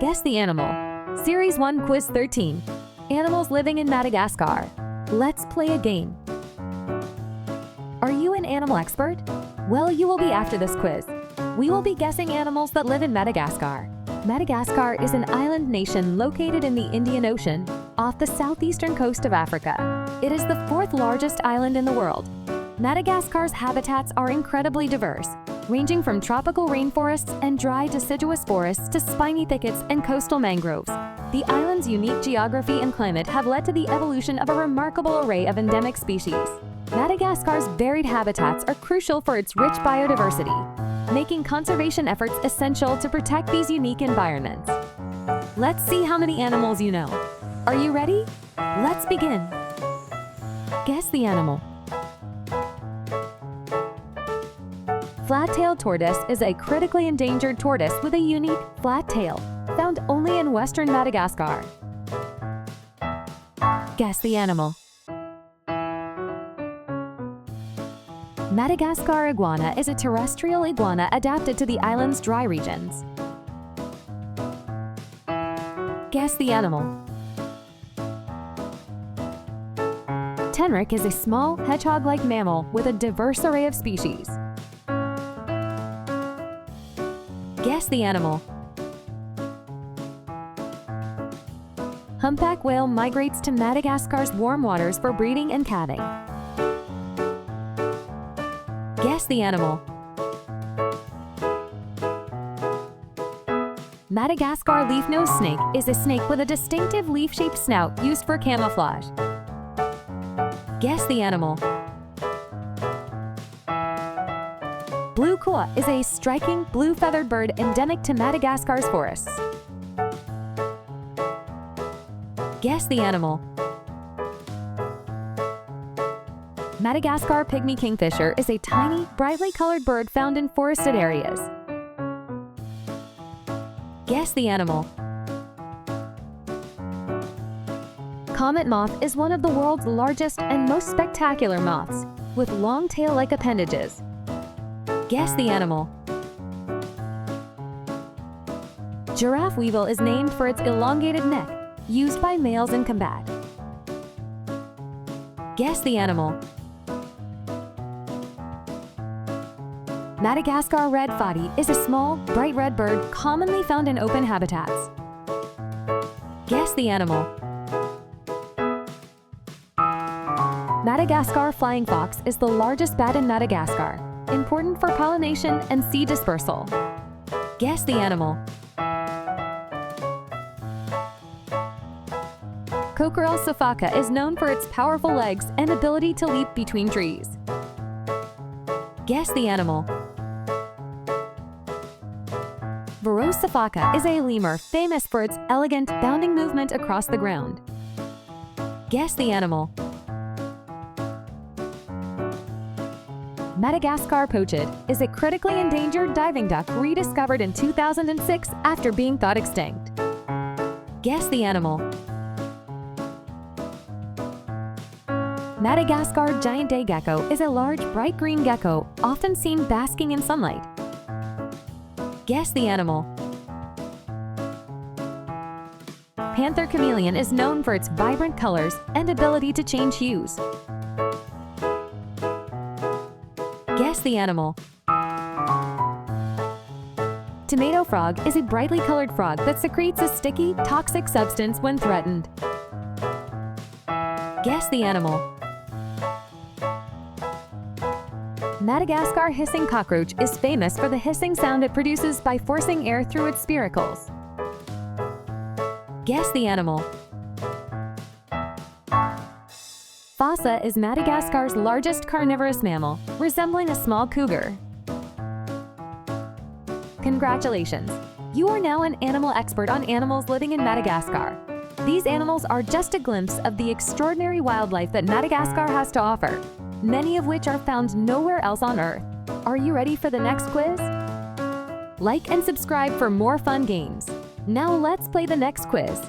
Guess the Animal. Series 1 Quiz 13. Animals living in Madagascar. Let's play a game. Are you an animal expert? Well, you will be after this quiz. We will be guessing animals that live in Madagascar. Madagascar is an island nation located in the Indian Ocean, off the southeastern coast of Africa. It is the fourth largest island in the world. Madagascar's habitats are incredibly diverse, ranging from tropical rainforests and dry deciduous forests to spiny thickets and coastal mangroves. The island's unique geography and climate have led to the evolution of a remarkable array of endemic species. Madagascar's varied habitats are crucial for its rich biodiversity, making conservation efforts essential to protect these unique environments. Let's see how many animals you know. Are you ready? Let's begin. Guess the animal. Flat-tailed tortoise is a critically endangered tortoise with a unique, flat tail, found only in western Madagascar. Guess the animal. Madagascar iguana is a terrestrial iguana adapted to the island's dry regions. Guess the animal. Tenrec is a small, hedgehog-like mammal with a diverse array of species. Guess the animal. Humpback whale migrates to Madagascar's warm waters for breeding and calving. Guess the animal. Madagascar leaf-nosed snake is a snake with a distinctive leaf-shaped snout used for camouflage. Guess the animal. Blue koa is a striking blue-feathered bird endemic to Madagascar's forests. Guess the animal. Madagascar pygmy kingfisher is a tiny, brightly colored bird found in forested areas. Guess the animal. Comet moth is one of the world's largest and most spectacular moths, with long tail-like appendages. Guess the animal. Giraffe weevil is named for its elongated neck, used by males in combat. Guess the animal. Madagascar red foddy is a small, bright red bird commonly found in open habitats. Guess the animal. Madagascar flying fox is the largest bat in Madagascar, important for pollination and seed dispersal. Guess the animal. Cockerel sifaka is known for its powerful legs and ability to leap between trees. Guess the animal. Varroa sifaka is a lemur famous for its elegant, bounding movement across the ground. Guess the animal. Madagascar pochid is a critically endangered diving duck rediscovered in 2006 after being thought extinct. Guess the animal. Madagascar giant day gecko is a large, bright green gecko often seen basking in sunlight. Guess the animal. Panther chameleon is known for its vibrant colors and ability to change hues. Guess the animal. Tomato frog is a brightly colored frog that secretes a sticky, toxic substance when threatened. Guess the animal. Madagascar hissing cockroach is famous for the hissing sound it produces by forcing air through its spiracles. Guess the animal. Fossa is Madagascar's largest carnivorous mammal, resembling a small cougar. Congratulations! You are now an animal expert on animals living in Madagascar. These animals are just a glimpse of the extraordinary wildlife that Madagascar has to offer, many of which are found nowhere else on Earth. Are you ready for the next quiz? Like and subscribe for more fun games. Now let's play the next quiz.